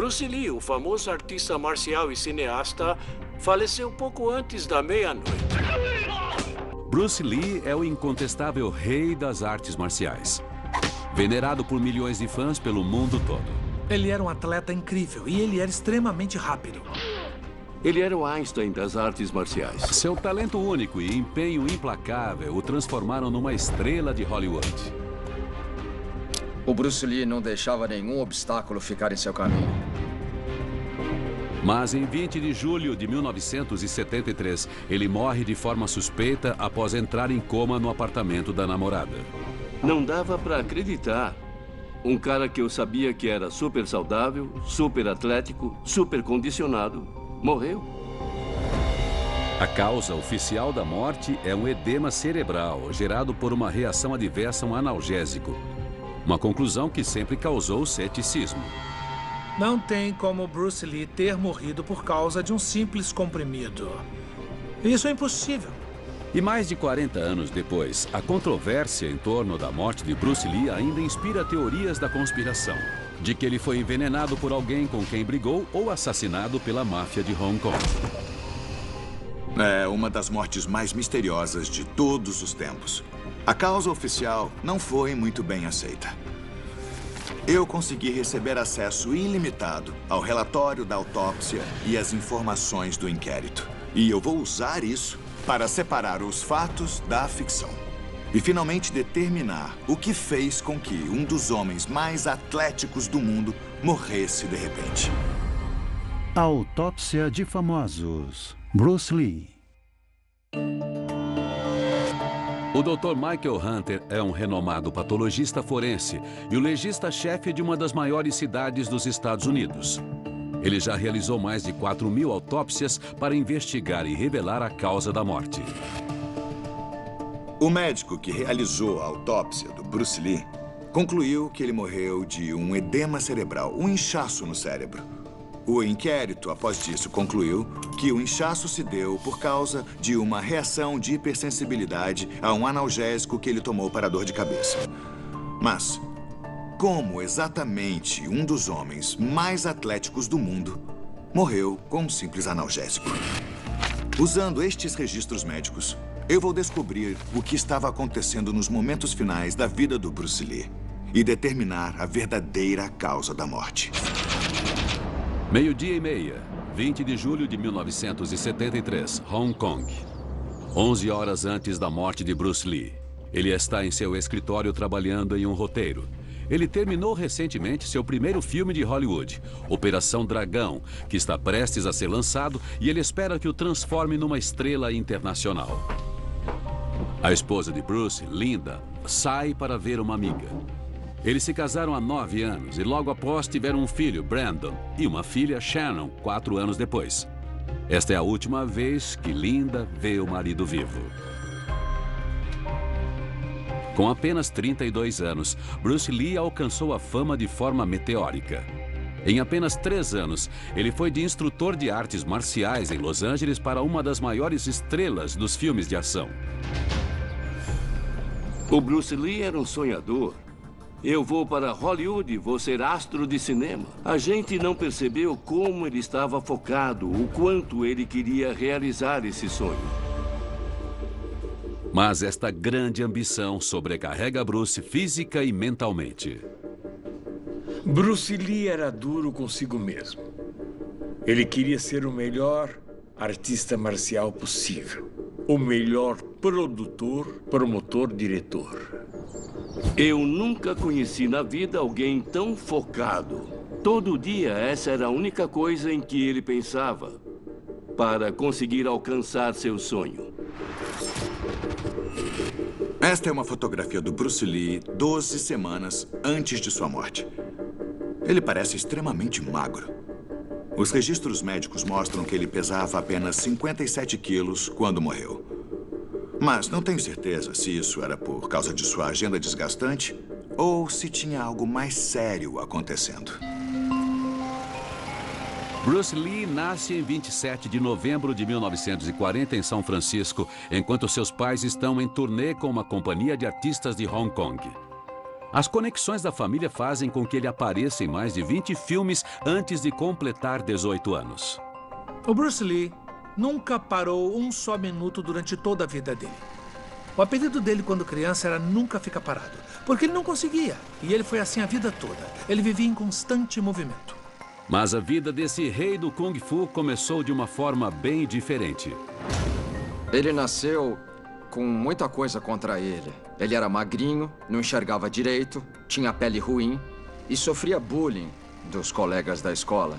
Bruce Lee, o famoso artista marcial e cineasta, faleceu pouco antes da meia-noite. Bruce Lee é o incontestável rei das artes marciais. Venerado por milhões de fãs pelo mundo todo. Ele era um atleta incrível e ele era extremamente rápido. Ele era o Einstein das artes marciais. Seu talento único e empenho implacável o transformaram numa estrela de Hollywood. O Bruce Lee não deixava nenhum obstáculo ficar em seu caminho. Mas em 20 de julho de 1973, ele morre de forma suspeita após entrar em coma no apartamento da namorada. Não dava pra acreditar. Um cara que eu sabia que era super saudável, super atlético, super condicionado, morreu. A causa oficial da morte é um edema cerebral gerado por uma reação adversa a um analgésico. Uma conclusão que sempre causou ceticismo. Não tem como Bruce Lee ter morrido por causa de um simples comprimido. Isso é impossível. E mais de 40 anos depois, a controvérsia em torno da morte de Bruce Lee ainda inspira teorias da conspiração. De que ele foi envenenado por alguém com quem brigou ou assassinado pela máfia de Hong Kong. É uma das mortes mais misteriosas de todos os tempos. A causa oficial não foi muito bem aceita. Eu consegui receber acesso ilimitado ao relatório da autópsia e às informações do inquérito. E eu vou usar isso para separar os fatos da ficção. E finalmente determinar o que fez com que um dos homens mais atléticos do mundo morresse de repente. Autópsia de famosos. Bruce Lee. O Dr. Michael Hunter é um renomado patologista forense e o legista-chefe de uma das maiores cidades dos Estados Unidos. Ele já realizou mais de 4.000 autópsias para investigar e revelar a causa da morte. O médico que realizou a autópsia do Bruce Lee concluiu que ele morreu de um edema cerebral, um inchaço no cérebro. O inquérito, após disso, concluiu que o inchaço se deu por causa de uma reação de hipersensibilidade a um analgésico que ele tomou para a dor de cabeça. Mas como exatamente um dos homens mais atléticos do mundo morreu com um simples analgésico? Usando estes registros médicos, eu vou descobrir o que estava acontecendo nos momentos finais da vida do Bruce Lee e determinar a verdadeira causa da morte. 12:30, 20 de julho de 1973, Hong Kong. 11 horas antes da morte de Bruce Lee. Ele está em seu escritório trabalhando em um roteiro. Ele terminou recentemente seu primeiro filme de Hollywood, Operação Dragão, que está prestes a ser lançado e ele espera que o transforme numa estrela internacional. A esposa de Bruce, Linda, sai para ver uma amiga. Eles se casaram há 9 anos e logo após tiveram um filho, Brandon, e uma filha, Shannon, 4 anos depois. Esta é a última vez que Linda vê o marido vivo. Com apenas 32 anos, Bruce Lee alcançou a fama de forma meteórica. Em apenas 3 anos, ele foi de instrutor de artes marciais em Los Angeles para uma das maiores estrelas dos filmes de ação. O Bruce Lee era um sonhador. Eu vou para Hollywood e vou ser astro de cinema. A gente não percebeu como ele estava focado, o quanto ele queria realizar esse sonho. Mas esta grande ambição sobrecarrega Bruce física e mentalmente. Bruce Lee era duro consigo mesmo. Ele queria ser o melhor artista marcial possível. O melhor produtor, promotor, diretor. Eu nunca conheci na vida alguém tão focado. Todo dia essa era a única coisa em que ele pensava para conseguir alcançar seu sonho. Esta é uma fotografia do Bruce Lee 12 semanas antes de sua morte. Ele parece extremamente magro. Os registros médicos mostram que ele pesava apenas 57 quilos quando morreu. Mas não tenho certeza se isso era por causa de sua agenda desgastante ou se tinha algo mais sério acontecendo. Bruce Lee nasce em 27 de novembro de 1940 em São Francisco, enquanto seus pais estão em turnê com uma companhia de artistas de Hong Kong. As conexões da família fazem com que ele apareça em mais de 20 filmes antes de completar 18 anos. O Bruce Lee nunca parou um só minuto durante toda a vida dele. O apelido dele quando criança era Nunca Fica Parado, porque ele não conseguia. E ele foi assim a vida toda. Ele vivia em constante movimento. Mas a vida desse rei do Kung Fu começou de uma forma bem diferente. Ele nasceu com muita coisa contra ele. Ele era magrinho, não enxergava direito, tinha pele ruim e sofria bullying dos colegas da escola.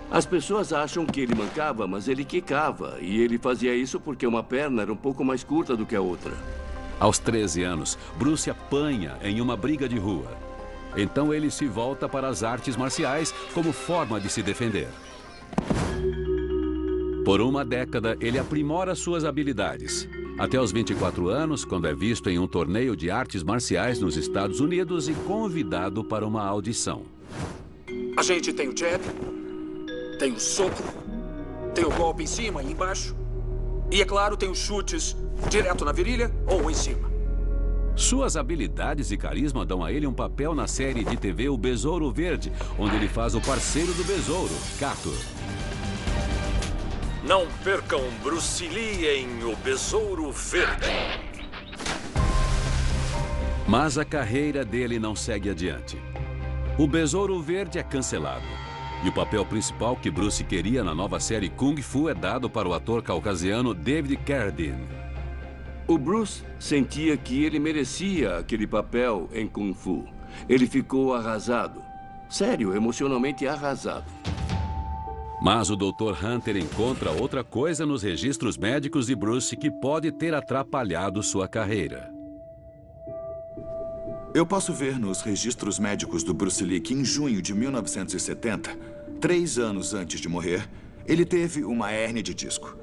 As pessoas acham que ele mancava, mas ele quicava. E ele fazia isso porque uma perna era um pouco mais curta do que a outra. Aos 13 anos, Bruce apanha em uma briga de rua. Então ele se volta para as artes marciais como forma de se defender. Por uma década, ele aprimora suas habilidades. Até os 24 anos, quando é visto em um torneio de artes marciais nos Estados Unidos e convidado para uma audição. A gente tem o jab, tem o soco, tem o golpe em cima e embaixo. E, é claro, tem os chutes direto na virilha ou em cima. Suas habilidades e carisma dão a ele um papel na série de TV O Besouro Verde, onde ele faz o parceiro do Besouro, Kato. Não percam Bruce Lee em O Besouro Verde. Mas a carreira dele não segue adiante. O Besouro Verde é cancelado. E o papel principal que Bruce queria na nova série Kung Fu é dado para o ator caucasiano David Carradine. O Bruce sentia que ele merecia aquele papel em Kung Fu. Ele ficou arrasado. Sério, emocionalmente arrasado. Mas o Dr. Hunter encontra outra coisa nos registros médicos de Bruce que pode ter atrapalhado sua carreira. Eu posso ver nos registros médicos do Bruce Lee que em junho de 1970, 3 anos antes de morrer, ele teve uma hérnia de disco.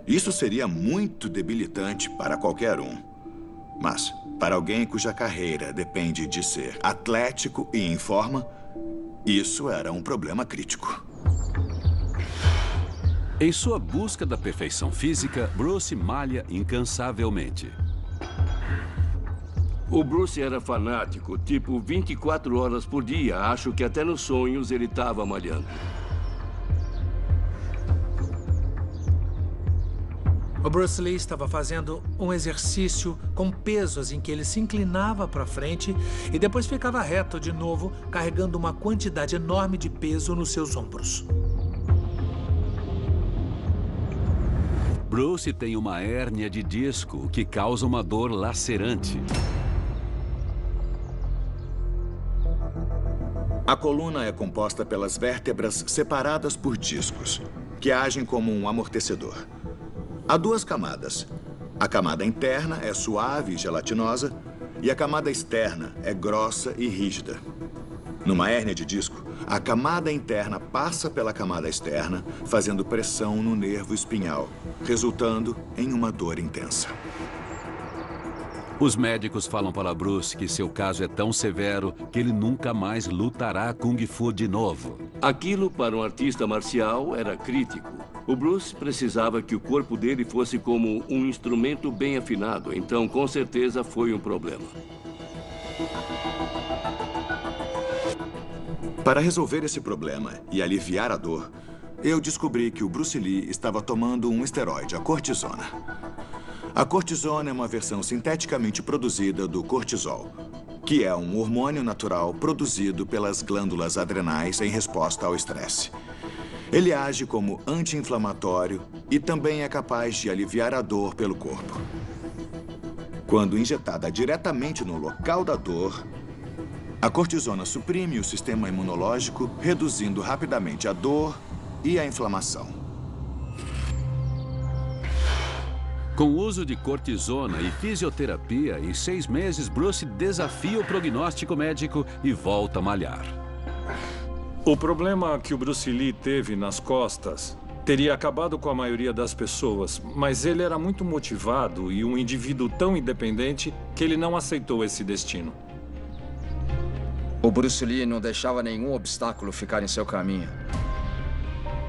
Isso seria muito debilitante para qualquer um. Mas, para alguém cuja carreira depende de ser atlético e em forma, isso era um problema crítico. Em sua busca da perfeição física, Bruce malha incansavelmente. O Bruce era fanático, tipo 24 horas por dia. Acho que até nos sonhos ele estava malhando. O Bruce Lee estava fazendo um exercício com pesos em que ele se inclinava para frente e depois ficava reto de novo, carregando uma quantidade enorme de peso nos seus ombros. Bruce tem uma hérnia de disco, o que causa uma dor lacerante. A coluna é composta pelas vértebras separadas por discos, que agem como um amortecedor. Há 2 camadas. A camada interna é suave e gelatinosa, e a camada externa é grossa e rígida. Numa hérnia de disco, a camada interna passa pela camada externa, fazendo pressão no nervo espinhal, resultando em uma dor intensa. Os médicos falam para Bruce que seu caso é tão severo que ele nunca mais lutará Kung Fu de novo. Aquilo, para um artista marcial, era crítico. O Bruce precisava que o corpo dele fosse como um instrumento bem afinado, então com certeza foi um problema. Para resolver esse problema e aliviar a dor, eu descobri que o Bruce Lee estava tomando um esteroide, a cortisona. A cortisona é uma versão sinteticamente produzida do cortisol, que é um hormônio natural produzido pelas glândulas adrenais em resposta ao estresse. Ele age como anti-inflamatório e também é capaz de aliviar a dor pelo corpo. Quando injetada diretamente no local da dor, a cortisona suprime o sistema imunológico, reduzindo rapidamente a dor e a inflamação. Com o uso de cortisona e fisioterapia, em 6 meses, Bruce desafia o prognóstico médico e volta a malhar. O problema que o Bruce Lee teve nas costas teria acabado com a maioria das pessoas, mas ele era muito motivado e um indivíduo tão independente que ele não aceitou esse destino. O Bruce Lee não deixava nenhum obstáculo ficar em seu caminho.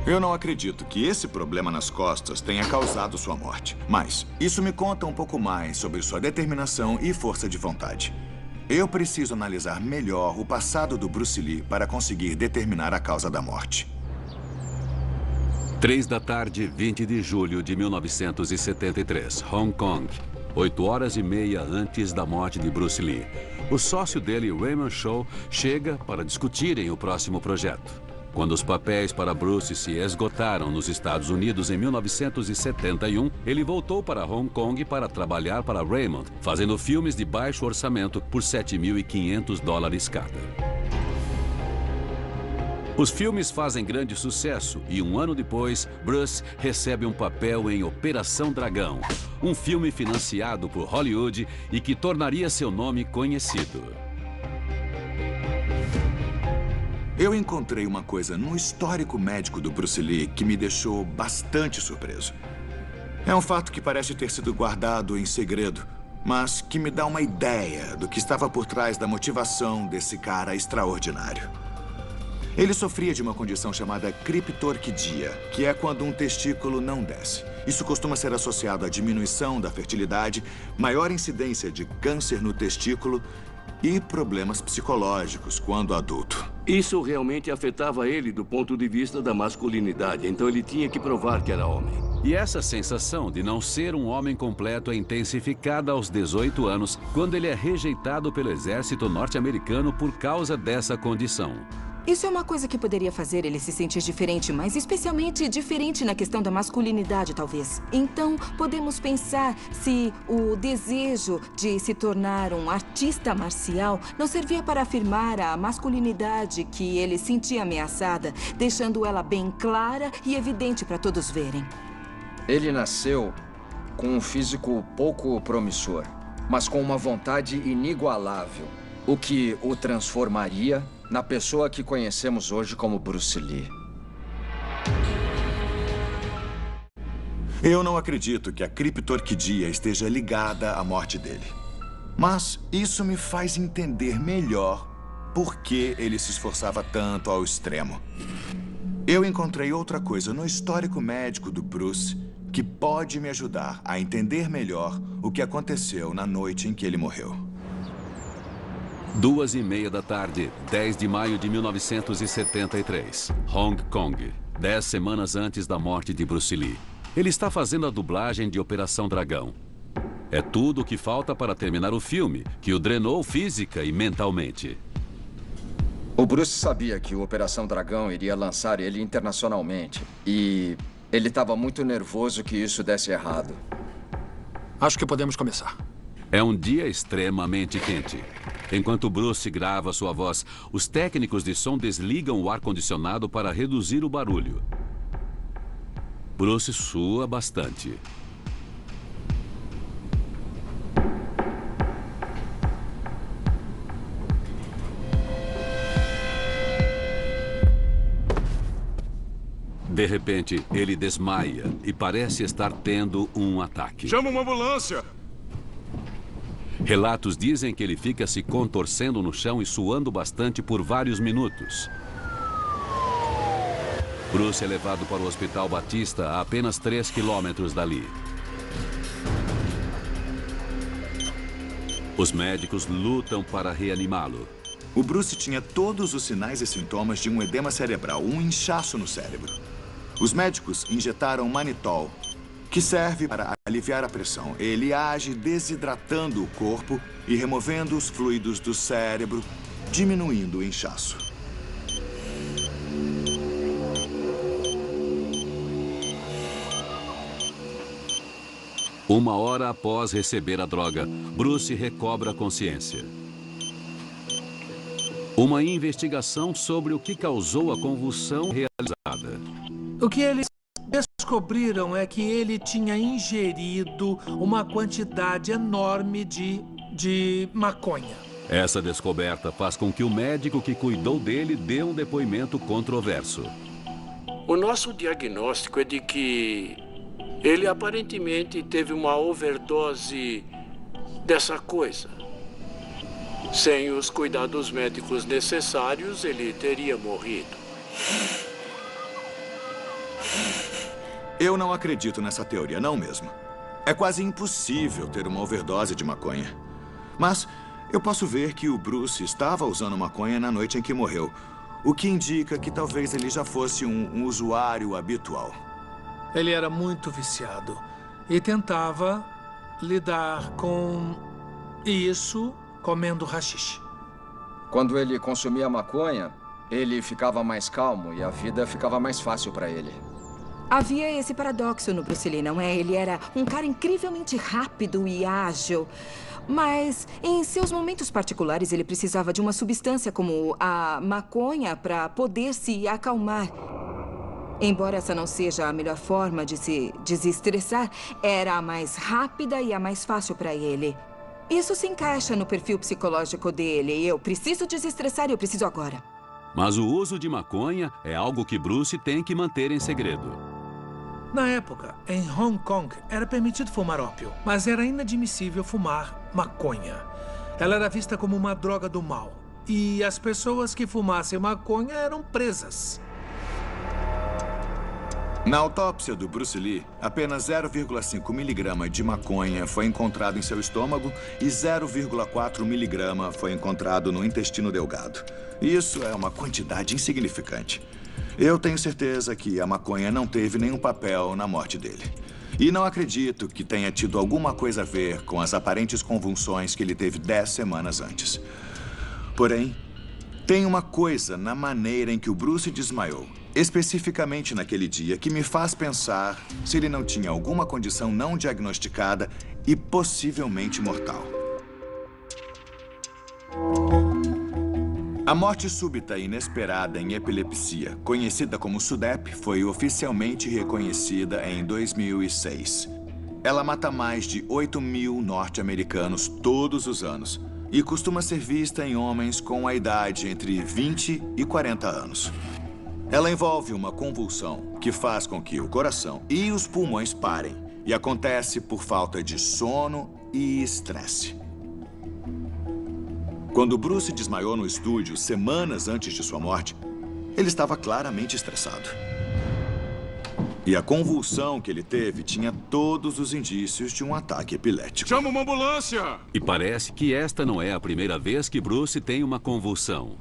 Eu não acredito que esse problema nas costas tenha causado sua morte. Mas isso me conta um pouco mais sobre sua determinação e força de vontade. Eu preciso analisar melhor o passado do Bruce Lee para conseguir determinar a causa da morte. 3 da tarde, 20 de julho de 1973, Hong Kong. 8h30 antes da morte de Bruce Lee. O sócio dele, Raymond Shaw, chega para discutirem o próximo projeto. Quando os papéis para Bruce se esgotaram nos Estados Unidos em 1971, ele voltou para Hong Kong para trabalhar para Raymond, fazendo filmes de baixo orçamento por $7.500 cada. Os filmes fazem grande sucesso e 1 ano depois, Bruce recebe um papel em Operação Dragão, um filme financiado por Hollywood e que tornaria seu nome conhecido. Eu encontrei uma coisa no histórico médico do Bruce Lee que me deixou bastante surpreso. É um fato que parece ter sido guardado em segredo, mas que me dá uma ideia do que estava por trás da motivação desse cara extraordinário. Ele sofria de uma condição chamada criptorquidia, que é quando um testículo não desce. Isso costuma ser associado à diminuição da fertilidade, maior incidência de câncer no testículo e problemas psicológicos quando adulto. Isso realmente afetava ele do ponto de vista da masculinidade, então ele tinha que provar que era homem. E essa sensação de não ser um homem completo é intensificada aos 18 anos, quando ele é rejeitado pelo exército norte-americano por causa dessa condição. Isso é uma coisa que poderia fazer ele se sentir diferente, mas especialmente diferente na questão da masculinidade, talvez. Então, podemos pensar se o desejo de se tornar um artista marcial não servia para afirmar a masculinidade que ele sentia ameaçada, deixando ela bem clara e evidente para todos verem. Ele nasceu com um físico pouco promissor, mas com uma vontade inigualável, o que o transformaria na pessoa que conhecemos hoje como Bruce Lee. Eu não acredito que a criptorquidia esteja ligada à morte dele. Mas isso me faz entender melhor por que ele se esforçava tanto ao extremo. Eu encontrei outra coisa no histórico médico do Bruce que pode me ajudar a entender melhor o que aconteceu na noite em que ele morreu. 2h30 da tarde, 10 de maio de 1973, Hong Kong, 10 semanas antes da morte de Bruce Lee. Ele está fazendo a dublagem de Operação Dragão. É tudo o que falta para terminar o filme, que o drenou física e mentalmente. O Bruce sabia que o Operação Dragão iria lançar ele internacionalmente. E ele estava muito nervoso que isso desse errado. Acho que podemos começar. É um dia extremamente quente. Enquanto Bruce grava sua voz, os técnicos de som desligam o ar-condicionado para reduzir o barulho. Bruce sua bastante. De repente, ele desmaia e parece estar tendo um ataque. Chama uma ambulância! Relatos dizem que ele fica se contorcendo no chão e suando bastante por vários minutos. Bruce é levado para o Hospital Batista a apenas 3 quilômetros dali. Os médicos lutam para reanimá-lo. O Bruce tinha todos os sinais e sintomas de um edema cerebral, um inchaço no cérebro. Os médicos injetaram manitol, que serve para aliviar a pressão. Ele age desidratando o corpo e removendo os fluidos do cérebro, diminuindo o inchaço. Uma hora após receber a droga, Bruce recobra a consciência. Uma investigação sobre o que causou a convulsão realizada. O que eles descobriram é que ele tinha ingerido uma quantidade enorme de maconha. Essa descoberta faz com que o médico que cuidou dele dê um depoimento controverso. O nosso diagnóstico é de que ele aparentemente teve uma overdose dessa coisa. Sem os cuidados médicos necessários, ele teria morrido. Eu não acredito nessa teoria, não mesmo. É quase impossível ter uma overdose de maconha. Mas Eu posso ver que o Bruce estava usando maconha na noite em que morreu, o que indica que talvez ele já fosse um usuário habitual. Ele era muito viciado e tentava lidar com isso comendo haxixe. Quando ele consumia maconha, ele ficava mais calmo e a vida ficava mais fácil para ele. Havia esse paradoxo no Bruce Lee, não é? Ele era um cara incrivelmente rápido e ágil. Mas, em seus momentos particulares, ele precisava de uma substância como a maconha para poder se acalmar. Embora essa não seja a melhor forma de se desestressar, era a mais rápida e a mais fácil para ele. Isso se encaixa no perfil psicológico dele. Eu preciso desestressar e eu preciso agora. Mas o uso de maconha é algo que Bruce tem que manter em segredo. Na época, em Hong Kong, era permitido fumar ópio, mas era inadmissível fumar maconha. Ela era vista como uma droga do mal. E as pessoas que fumassem maconha eram presas. Na autópsia do Bruce Lee, apenas 0,5 miligrama de maconha foi encontrado em seu estômago e 0,4 miligrama foi encontrado no intestino delgado. Isso é uma quantidade insignificante. Eu tenho certeza que a maconha não teve nenhum papel na morte dele. E não acredito que tenha tido alguma coisa a ver com as aparentes convulsões que ele teve 10 semanas antes. Porém, tem uma coisa na maneira em que o Bruce desmaiou, especificamente naquele dia, que me faz pensar se ele não tinha alguma condição não diagnosticada e possivelmente mortal. A morte súbita e inesperada em epilepsia, conhecida como SUDEP, foi oficialmente reconhecida em 2006. Ela mata mais de 8 mil norte-americanos todos os anos e costuma ser vista em homens com a idade entre 20 e 40 anos. Ela envolve uma convulsão que faz com que o coração e os pulmões parem e acontece por falta de sono e estresse. Quando Bruce desmaiou no estúdio semanas antes de sua morte, ele estava claramente estressado. E a convulsão que ele teve tinha todos os indícios de um ataque epilético. Chama uma ambulância! E parece que esta não é a primeira vez que Bruce tem uma convulsão.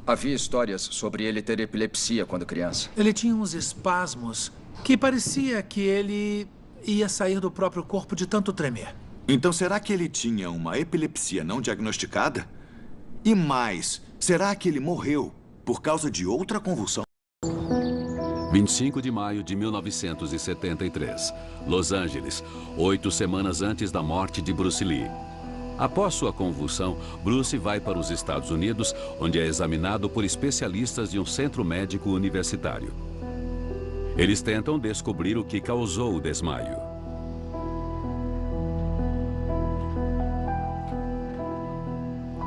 Havia histórias sobre ele ter epilepsia quando criança. Ele tinha uns espasmos que parecia que ele ia sair do próprio corpo de tanto tremer. Então será que ele tinha uma epilepsia não diagnosticada? E mais, será que ele morreu por causa de outra convulsão? 25 de maio de 1973, Los Angeles, 8 semanas antes da morte de Bruce Lee. Após sua convulsão, Bruce vai para os Estados Unidos, onde é examinado por especialistas de um centro médico universitário. Eles tentam descobrir o que causou o desmaio.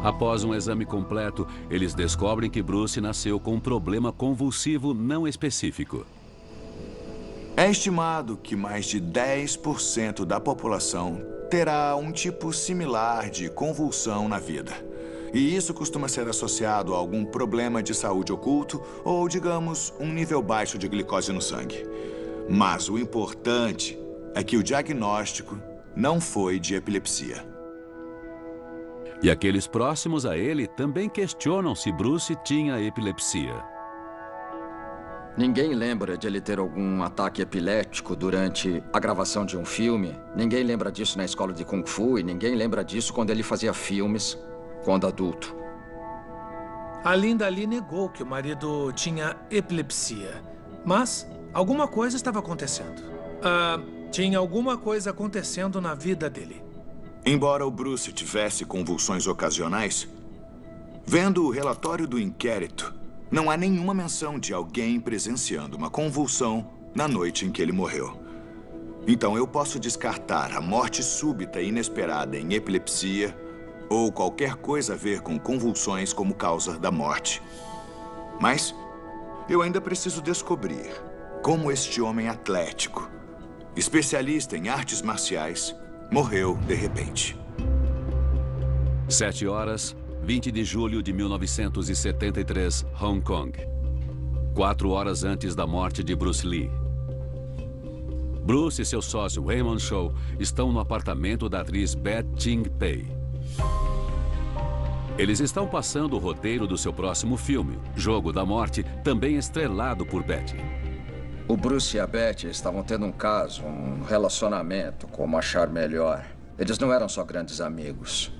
Após um exame completo, eles descobrem que Bruce nasceu com um problema convulsivo não específico. É estimado que mais de 10% da população terá um tipo similar de convulsão na vida. E isso costuma ser associado a algum problema de saúde oculto ou, digamos, um nível baixo de glicose no sangue. Mas o importante é que o diagnóstico não foi de epilepsia. E aqueles próximos a ele também questionam se Bruce tinha epilepsia. Ninguém lembra de ele ter algum ataque epilético durante a gravação de um filme. Ninguém lembra disso na escola de Kung Fu e ninguém lembra disso quando ele fazia filmes quando adulto. A Linda Lee negou que o marido tinha epilepsia. Mas alguma coisa estava acontecendo. Tinha alguma coisa acontecendo na vida dele. Embora o Bruce tivesse convulsões ocasionais, vendo o relatório do inquérito, não há nenhuma menção de alguém presenciando uma convulsão na noite em que ele morreu. Então eu posso descartar a morte súbita e inesperada em epilepsia ou qualquer coisa a ver com convulsões como causa da morte. Mas eu ainda preciso descobrir como este homem atlético, especialista em artes marciais, morreu de repente. 7 horas, 20 de julho de 1973, Hong Kong. 4 horas antes da morte de Bruce Lee. Bruce e seu sócio Raymond Chow estão no apartamento da atriz Beth Ching Pei. Eles estão passando o roteiro do seu próximo filme, Jogo da Morte, também estrelado por Betty. O Bruce e a Betty estavam tendo um caso, um relacionamento, como achar melhor. Eles não eram só grandes amigos.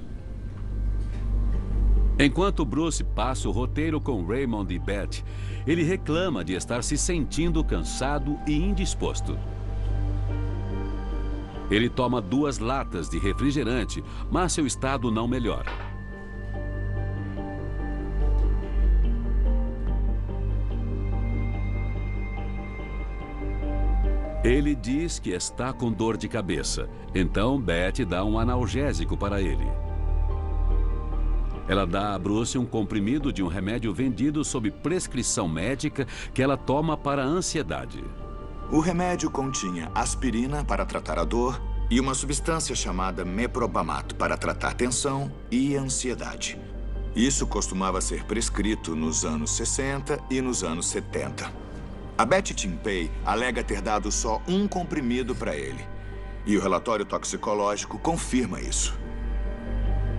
Enquanto Bruce passa o roteiro com Raymond e Betty, ele reclama de estar se sentindo cansado e indisposto. Ele toma 2 latas de refrigerante, mas seu estado não melhora. Ele diz que está com dor de cabeça, então Betty dá um analgésico para ele. Ela dá a Bruce um comprimido de um remédio vendido sob prescrição médica que ela toma para a ansiedade. O remédio continha aspirina para tratar a dor e uma substância chamada meprobamato para tratar tensão e ansiedade. Isso costumava ser prescrito nos anos 60 e nos anos 70. A Betty Timpey alega ter dado só um comprimido para ele. E o relatório toxicológico confirma isso.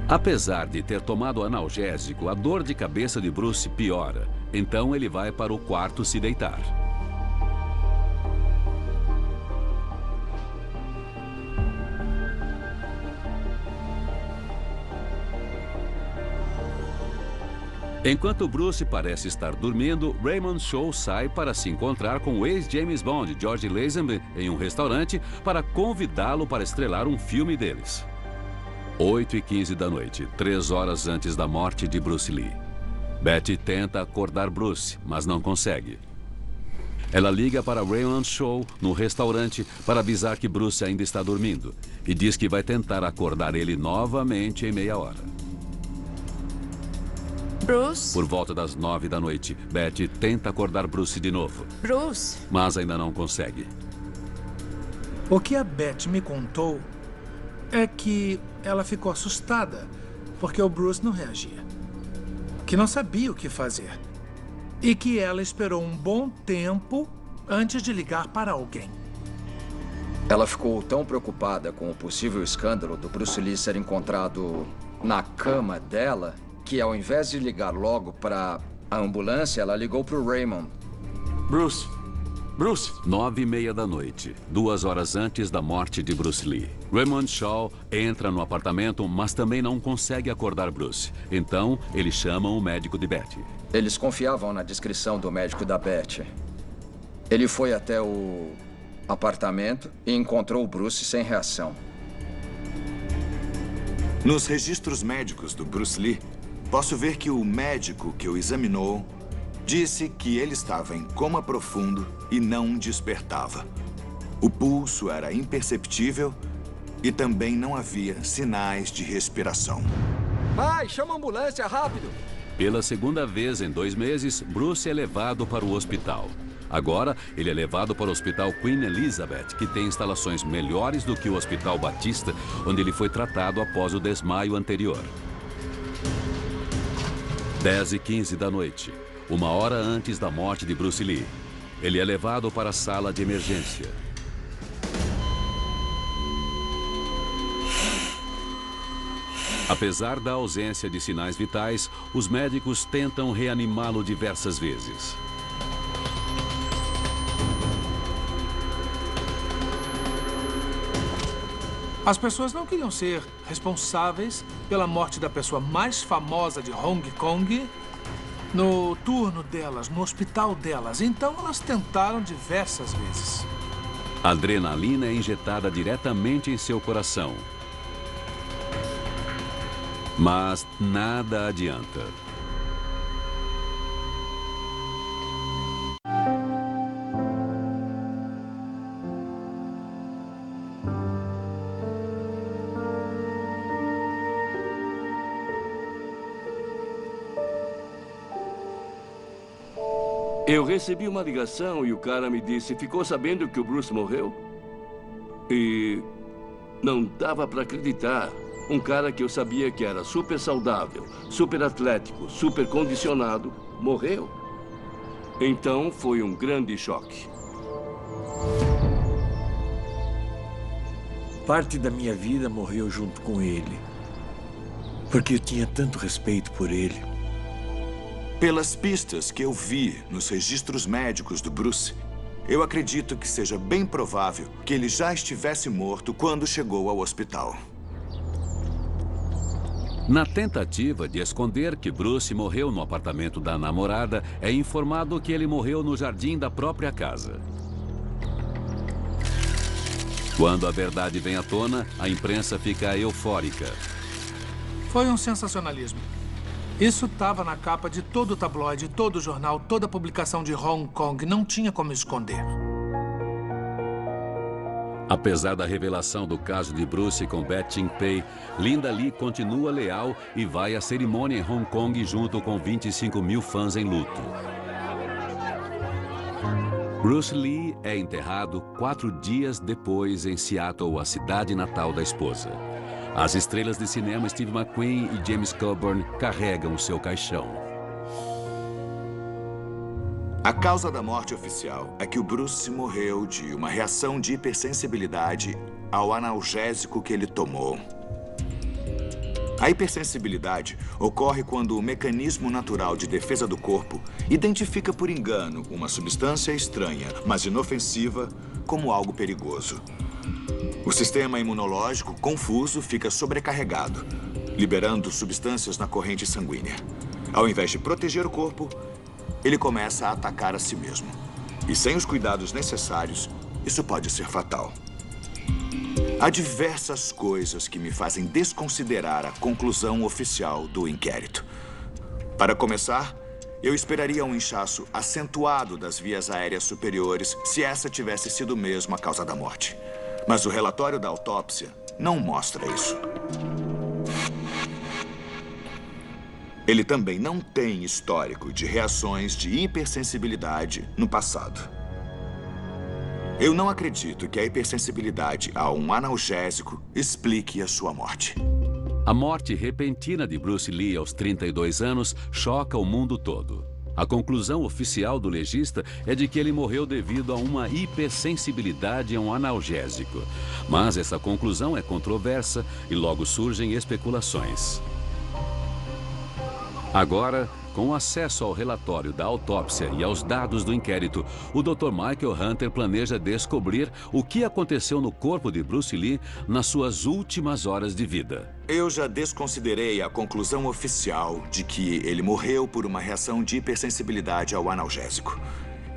Apesar de ter tomado analgésico, a dor de cabeça de Bruce piora. Então ele vai para o quarto se deitar. Enquanto Bruce parece estar dormindo, Raymond Shaw sai para se encontrar com o ex-James Bond, George Lazenby, em um restaurante para convidá-lo para estrelar um filme deles. 8h15 da noite, 3 horas antes da morte de Bruce Lee. Betty tenta acordar Bruce, mas não consegue. Ela liga para Raymond Shaw no restaurante para avisar que Bruce ainda está dormindo e diz que vai tentar acordar ele novamente em meia hora. Bruce? Por volta das 9 da noite, Betty tenta acordar Bruce de novo. Bruce? Mas ainda não consegue. O que a Betty me contou é que ela ficou assustada porque o Bruce não reagia. Que não sabia o que fazer. E que ela esperou um bom tempo antes de ligar para alguém. Ela ficou tão preocupada com o possível escândalo do Bruce Lee ser encontrado na cama dela que, ao invés de ligar logo para a ambulância, ela ligou para o Raymond. Bruce! Bruce! 9h30 da noite, 2 horas antes da morte de Bruce Lee. Raymond Shaw entra no apartamento, mas também não consegue acordar Bruce. Então, eles chamam o médico de Betty. Eles confiavam na descrição do médico da Betty. Ele foi até o apartamento e encontrou o Bruce sem reação. Nos registros médicos do Bruce Lee, posso ver que o médico que o examinou disse que ele estava em coma profundo e não despertava. O pulso era imperceptível e também não havia sinais de respiração. Pai, chama a ambulância, rápido! Pela segunda vez em 2 meses, Bruce é levado para o hospital. Agora, ele é levado para o Hospital Queen Elizabeth, que tem instalações melhores do que o Hospital Batista, onde ele foi tratado após o desmaio anterior. 10h15 da noite, 1 hora antes da morte de Bruce Lee. Ele é levado para a sala de emergência. Apesar da ausência de sinais vitais, os médicos tentam reanimá-lo diversas vezes. As pessoas não queriam ser responsáveis pela morte da pessoa mais famosa de Hong Kong no turno delas, no hospital delas. Então, elas tentaram diversas vezes. A adrenalina é injetada diretamente em seu coração. Mas nada adianta. Eu recebi uma ligação e o cara me disse: ficou sabendo que o Bruce morreu? E não dava para acreditar. Um cara que eu sabia que era super saudável, super atlético, super condicionado, morreu. Então foi um grande choque. Parte da minha vida morreu junto com ele. Porque eu tinha tanto respeito por ele. Pelas pistas que eu vi nos registros médicos do Bruce, eu acredito que seja bem provável que ele já estivesse morto quando chegou ao hospital. Na tentativa de esconder que Bruce morreu no apartamento da namorada, é informado que ele morreu no jardim da própria casa. Quando a verdade vem à tona, a imprensa fica eufórica. Foi um sensacionalismo. Isso estava na capa de todo o tabloide, todo o jornal, toda a publicação de Hong Kong. Não tinha como esconder. Apesar da revelação do caso de Bruce com Beth Chin-pei, Linda Lee continua leal e vai à cerimônia em Hong Kong junto com 25 mil fãs em luto. Bruce Lee é enterrado 4 dias depois em Seattle, a cidade natal da esposa. As estrelas de cinema Steve McQueen e James Coburn carregam seu caixão. A causa da morte oficial é que o Bruce morreu de uma reação de hipersensibilidade ao analgésico que ele tomou. A hipersensibilidade ocorre quando o mecanismo natural de defesa do corpo identifica por engano uma substância estranha, mas inofensiva, como algo perigoso. O sistema imunológico, confuso, fica sobrecarregado, liberando substâncias na corrente sanguínea. Ao invés de proteger o corpo, ele começa a atacar a si mesmo. E sem os cuidados necessários, isso pode ser fatal. Há diversas coisas que me fazem desconsiderar a conclusão oficial do inquérito. Para começar, eu esperaria um inchaço acentuado das vias aéreas superiores se essa tivesse sido mesmo a causa da morte. Mas o relatório da autópsia não mostra isso. Ele também não tem histórico de reações de hipersensibilidade no passado. Eu não acredito que a hipersensibilidade a um analgésico explique a sua morte. A morte repentina de Bruce Lee aos 32 anos choca o mundo todo. A conclusão oficial do legista é de que ele morreu devido a uma hipersensibilidade a um analgésico. Mas essa conclusão é controversa e logo surgem especulações. Agora, com acesso ao relatório da autópsia e aos dados do inquérito, o Dr. Michael Hunter planeja descobrir o que aconteceu no corpo de Bruce Lee nas suas últimas horas de vida. Eu já desconsiderei a conclusão oficial de que ele morreu por uma reação de hipersensibilidade ao analgésico.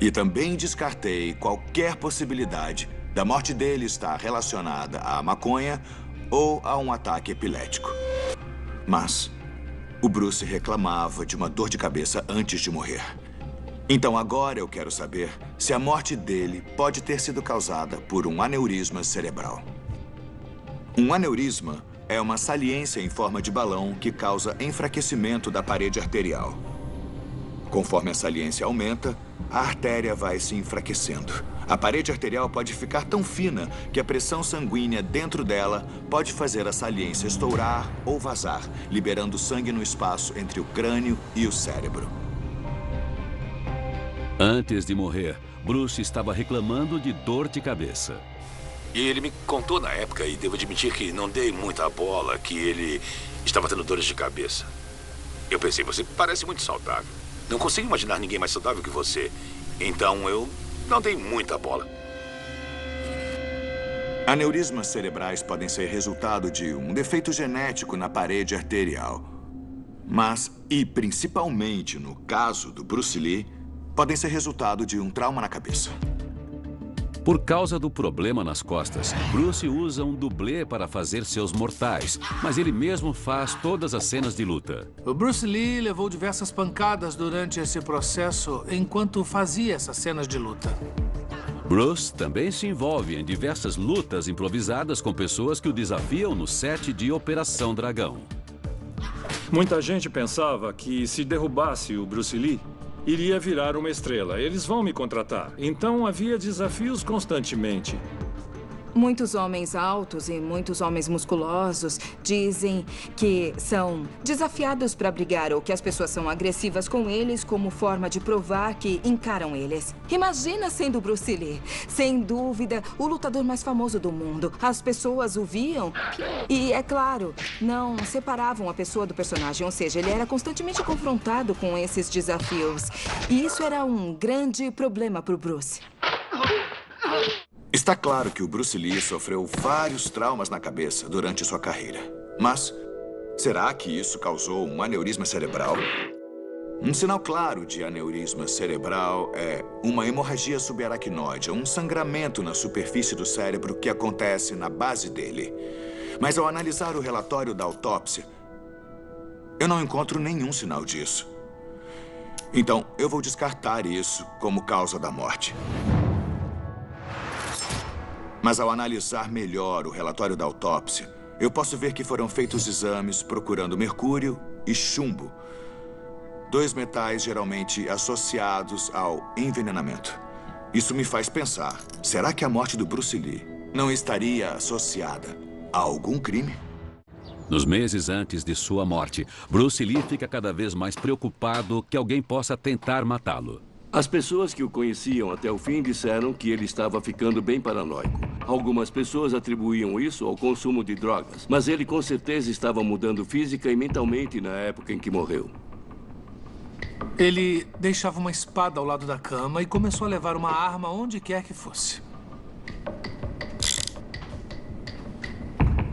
E também descartei qualquer possibilidade da morte dele estar relacionada à maconha ou a um ataque epilético. Mas o Bruce reclamava de uma dor de cabeça antes de morrer. Então agora eu quero saber se a morte dele pode ter sido causada por um aneurisma cerebral. Um aneurisma é uma saliência em forma de balão que causa enfraquecimento da parede arterial. Conforme a saliência aumenta, a artéria vai se enfraquecendo. A parede arterial pode ficar tão fina que a pressão sanguínea dentro dela pode fazer a saliência estourar ou vazar, liberando sangue no espaço entre o crânio e o cérebro. Antes de morrer, Bruce estava reclamando de dor de cabeça. E ele me contou na época, e devo admitir que não dei muita bola, que ele estava tendo dores de cabeça. Eu pensei, você parece muito saudável. Não consigo imaginar ninguém mais saudável que você. Então eu não dei muita bola. Aneurismas cerebrais podem ser resultado de um defeito genético na parede arterial. Mas, e principalmente no caso do Bruce Lee, podem ser resultado de um trauma na cabeça. Por causa do problema nas costas, Bruce usa um dublê para fazer seus mortais, mas ele mesmo faz todas as cenas de luta. O Bruce Lee levou diversas pancadas durante esse processo enquanto fazia essas cenas de luta. Bruce também se envolve em diversas lutas improvisadas com pessoas que o desafiam no set de Operação Dragão. Muita gente pensava que se derrubasse o Bruce Lee, iria virar uma estrela. Eles vão me contratar. Então havia desafios constantemente. Muitos homens altos e muitos homens musculosos dizem que são desafiados para brigar ou que as pessoas são agressivas com eles como forma de provar que encaram eles. Imagina sendo Bruce Lee. Sem dúvida, o lutador mais famoso do mundo. As pessoas o viam e, é claro, não separavam a pessoa do personagem. Ou seja, ele era constantemente confrontado com esses desafios. E isso era um grande problema para o Bruce. Está claro que o Bruce Lee sofreu vários traumas na cabeça durante sua carreira. Mas será que isso causou um aneurisma cerebral? Um sinal claro de aneurisma cerebral é uma hemorragia subaracnoide, um sangramento na superfície do cérebro que acontece na base dele. Mas ao analisar o relatório da autópsia, eu não encontro nenhum sinal disso. Então, eu vou descartar isso como causa da morte. Mas ao analisar melhor o relatório da autópsia, eu posso ver que foram feitos exames procurando mercúrio e chumbo. 2 metais geralmente associados ao envenenamento. Isso me faz pensar, será que a morte do Bruce Lee não estaria associada a algum crime? Nos meses antes de sua morte, Bruce Lee fica cada vez mais preocupado que alguém possa tentar matá-lo. As pessoas que o conheciam até o fim disseram que ele estava ficando bem paranoico. Algumas pessoas atribuíam isso ao consumo de drogas, mas ele com certeza estava mudando física e mentalmente na época em que morreu. Ele deixava uma espada ao lado da cama e começou a levar uma arma onde quer que fosse.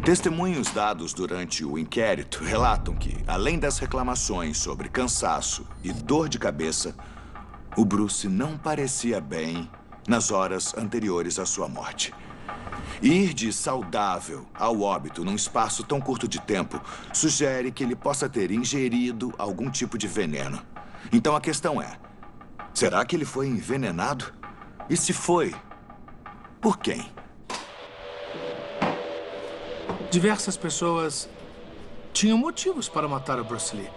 Testemunhos dados durante o inquérito relatam que, além das reclamações sobre cansaço e dor de cabeça, o Bruce não parecia bem nas horas anteriores à sua morte. Ir de saudável ao óbito num espaço tão curto de tempo sugere que ele possa ter ingerido algum tipo de veneno. Então a questão é, será que ele foi envenenado? E se foi, por quem? Diversas pessoas tinham motivos para matar o Bruce Lee.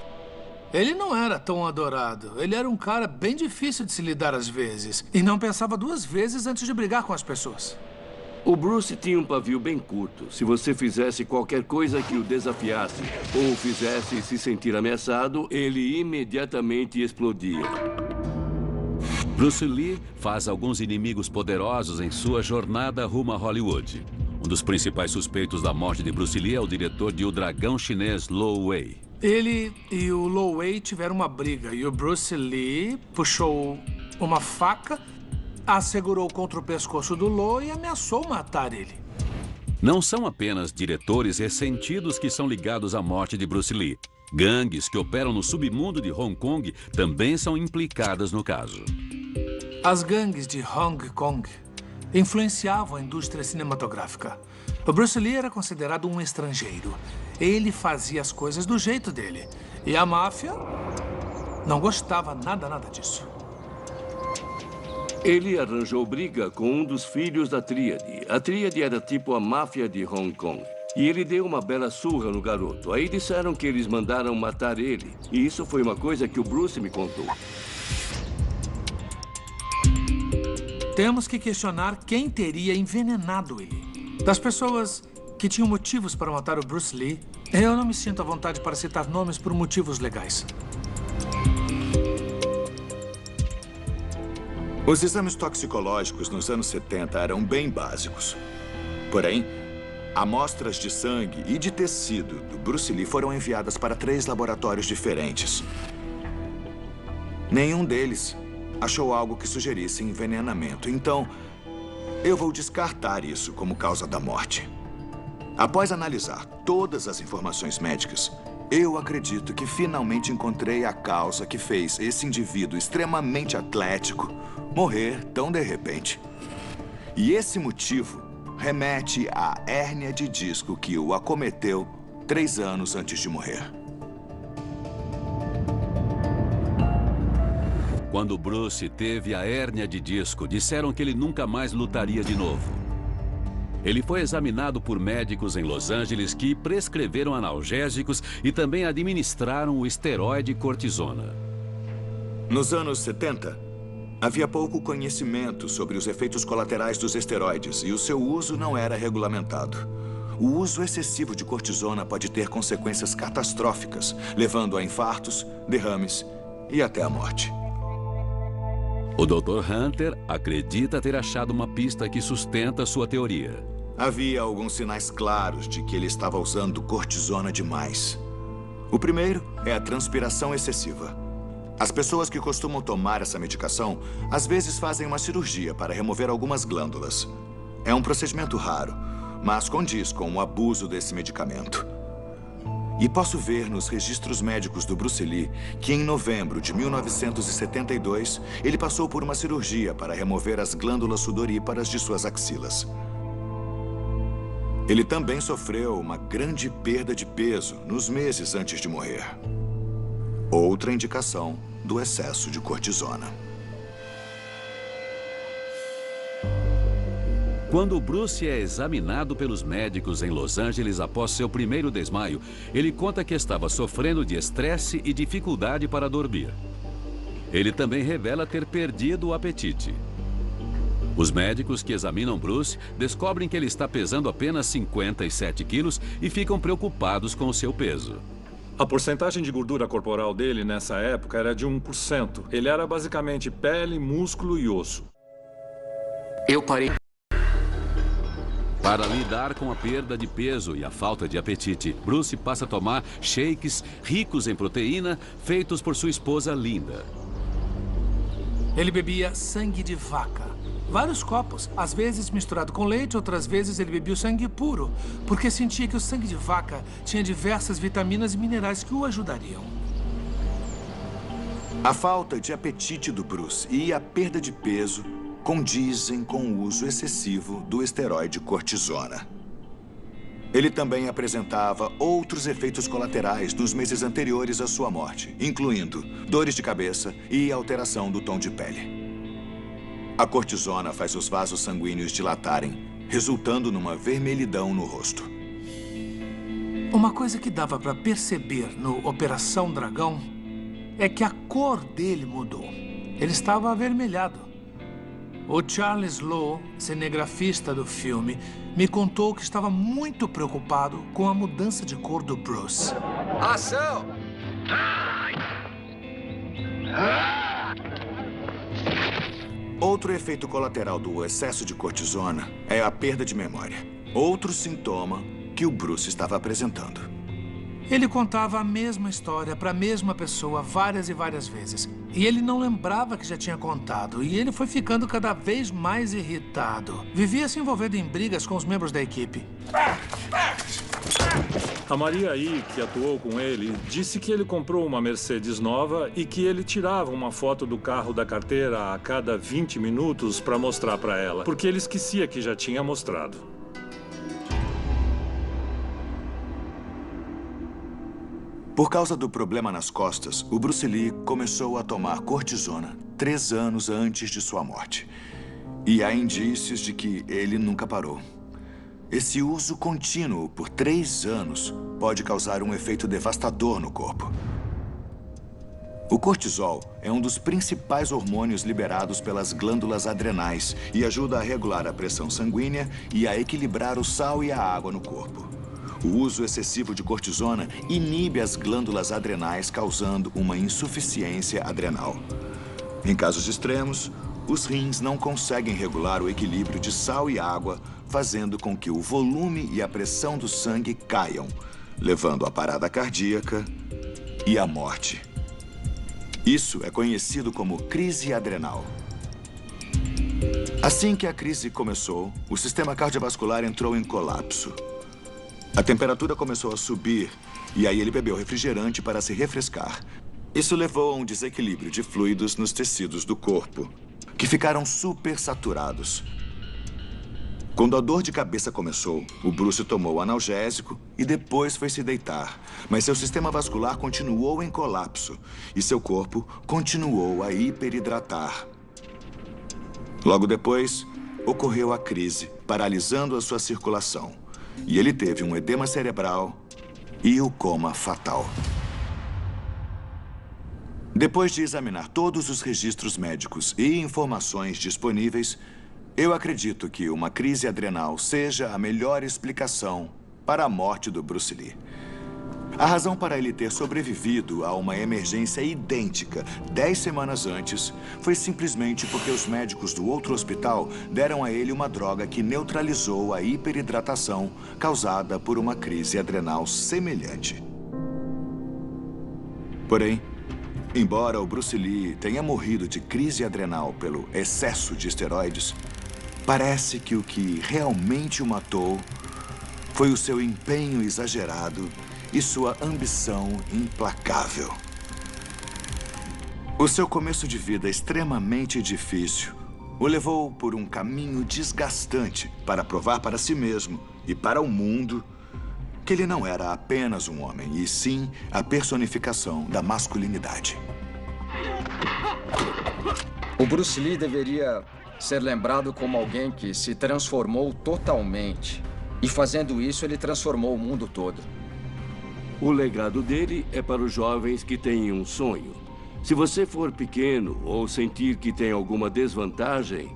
Ele não era tão adorado. Ele era um cara bem difícil de se lidar às vezes. E não pensava 2 vezes antes de brigar com as pessoas. O Bruce tinha um pavio bem curto. Se você fizesse qualquer coisa que o desafiasse ou o fizesse se sentir ameaçado, ele imediatamente explodia. Bruce Lee faz alguns inimigos poderosos em sua jornada rumo a Hollywood. Um dos principais suspeitos da morte de Bruce Lee é o diretor de O Dragão Chinês, Lo Wei. Ele e o Lo Wei tiveram uma briga e o Bruce Lee puxou uma faca, a segurou contra o pescoço do Lo e ameaçou matar ele. Não são apenas diretores ressentidos que são ligados à morte de Bruce Lee. Gangues que operam no submundo de Hong Kong também são implicadas no caso. As gangues de Hong Kong influenciavam a indústria cinematográfica. O Bruce Lee era considerado um estrangeiro. Ele fazia as coisas do jeito dele. E a máfia não gostava nada disso. Ele arranjou briga com um dos filhos da Tríade. A Tríade era tipo a máfia de Hong Kong. E ele deu uma bela surra no garoto. Aí disseram que eles mandaram matar ele. E isso foi uma coisa que o Bruce me contou. Temos que questionar quem teria envenenado ele. Das pessoas que tinham motivos para matar o Bruce Lee, eu não me sinto à vontade para citar nomes por motivos legais. Os exames toxicológicos nos anos 70 eram bem básicos. Porém, amostras de sangue e de tecido do Bruce Lee foram enviadas para 3 laboratórios diferentes. Nenhum deles achou algo que sugerisse envenenamento. Então, eu vou descartar isso como causa da morte. Após analisar todas as informações médicas, eu acredito que finalmente encontrei a causa que fez esse indivíduo extremamente atlético morrer tão de repente. E esse motivo remete à hérnia de disco que o acometeu 3 anos antes de morrer. Quando Bruce teve a hérnia de disco, disseram que ele nunca mais lutaria de novo. Ele foi examinado por médicos em Los Angeles que prescreveram analgésicos e também administraram o esteroide cortisona. Nos anos 70, Havia pouco conhecimento sobre os efeitos colaterais dos esteroides e o seu uso não era regulamentado. O uso excessivo de cortisona pode ter consequências catastróficas, levando a infartos, derrames e até a morte. O Dr. Hunter acredita ter achado uma pista que sustenta sua teoria. Havia alguns sinais claros de que ele estava usando cortisona demais. O primeiro é a transpiração excessiva. As pessoas que costumam tomar essa medicação, às vezes fazem uma cirurgia para remover algumas glândulas. É um procedimento raro, mas condiz com o abuso desse medicamento. E posso ver nos registros médicos do Bruce Lee que em novembro de 1972, ele passou por uma cirurgia para remover as glândulas sudoríparas de suas axilas. Ele também sofreu uma grande perda de peso nos meses antes de morrer. Outra indicação do excesso de cortisona. Quando Bruce é examinado pelos médicos em Los Angeles após seu primeiro desmaio, ele conta que estava sofrendo de estresse e dificuldade para dormir. Ele também revela ter perdido o apetite. Os médicos que examinam Bruce descobrem que ele está pesando apenas 57 quilos e ficam preocupados com o seu peso. A porcentagem de gordura corporal dele nessa época era de 1%. Ele era basicamente pele, músculo e osso. Eu parei. Para lidar com a perda de peso e a falta de apetite, Bruce passa a tomar shakes ricos em proteína feitos por sua esposa Linda. Ele bebia sangue de vaca. Vários copos, às vezes misturado com leite, outras vezes ele bebia o sangue puro, porque sentia que o sangue de vaca tinha diversas vitaminas e minerais que o ajudariam. A falta de apetite do Bruce e a perda de peso condizem com o uso excessivo do esteroide cortisona. Ele também apresentava outros efeitos colaterais nos meses anteriores à sua morte, incluindo dores de cabeça e alteração do tom de pele. A cortisona faz os vasos sanguíneos dilatarem, resultando numa vermelhidão no rosto. Uma coisa que dava para perceber no Operação Dragão é que a cor dele mudou. Ele estava avermelhado. O Charles Lowe, cinegrafista do filme, me contou que estava muito preocupado com a mudança de cor do Bruce. Ação! Outro efeito colateral do excesso de cortisona é a perda de memória. Outro sintoma que o Bruce estava apresentando. Ele contava a mesma história para a mesma pessoa várias e várias vezes. E ele não lembrava que já tinha contado. E ele foi ficando cada vez mais irritado. Vivia se envolvendo em brigas com os membros da equipe. A Maria I, que atuou com ele, disse que ele comprou uma Mercedes nova e que ele tirava uma foto do carro da carteira a cada 20 minutos para mostrar para ela, porque ele esquecia que já tinha mostrado. Por causa do problema nas costas, o Bruce Lee começou a tomar cortisona 3 anos antes de sua morte. E há indícios de que ele nunca parou. Esse uso contínuo por 3 anos pode causar um efeito devastador no corpo. O cortisol é um dos principais hormônios liberados pelas glândulas adrenais e ajuda a regular a pressão sanguínea e a equilibrar o sal e a água no corpo. O uso excessivo de cortisona inibe as glândulas adrenais, causando uma insuficiência adrenal. Em casos extremos, os rins não conseguem regular o equilíbrio de sal e água, fazendo com que o volume e a pressão do sangue caiam, levando à parada cardíaca e à morte. Isso é conhecido como crise adrenal. Assim que a crise começou, o sistema cardiovascular entrou em colapso. A temperatura começou a subir e aí ele bebeu refrigerante para se refrescar. Isso levou a um desequilíbrio de fluidos nos tecidos do corpo, que ficaram supersaturados. Quando a dor de cabeça começou, o Bruce tomou analgésico e depois foi se deitar. Mas seu sistema vascular continuou em colapso e seu corpo continuou a hiperidratar. Logo depois, ocorreu a crise, paralisando a sua circulação. E ele teve um edema cerebral e o coma fatal. Depois de examinar todos os registros médicos e informações disponíveis, eu acredito que uma crise adrenal seja a melhor explicação para a morte do Bruce Lee. A razão para ele ter sobrevivido a uma emergência idêntica 10 semanas antes foi simplesmente porque os médicos do outro hospital deram a ele uma droga que neutralizou a hiperidratação causada por uma crise adrenal semelhante. Porém, embora o Bruce Lee tenha morrido de crise adrenal pelo excesso de esteroides, parece que o que realmente o matou foi o seu empenho exagerado e sua ambição implacável. O seu começo de vida extremamente difícil o levou por um caminho desgastante para provar para si mesmo e para o mundo que ele não era apenas um homem, e sim a personificação da masculinidade. O Bruce Lee deveria ser lembrado como alguém que se transformou totalmente. E fazendo isso, ele transformou o mundo todo. O legado dele é para os jovens que têm um sonho. Se você for pequeno ou sentir que tem alguma desvantagem,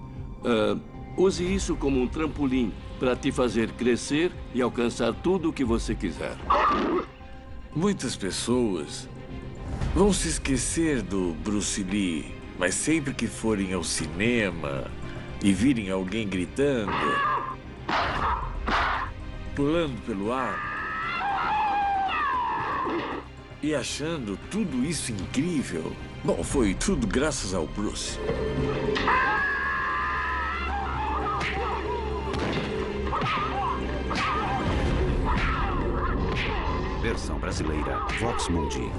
use isso como um trampolim para te fazer crescer e alcançar tudo o que você quiser. Muitas pessoas vão se esquecer do Bruce Lee, mas sempre que forem ao cinema e virem alguém gritando, pulando pelo ar e achando tudo isso incrível, bom, foi tudo graças ao Bruce. Versão brasileira, Vox Mundi.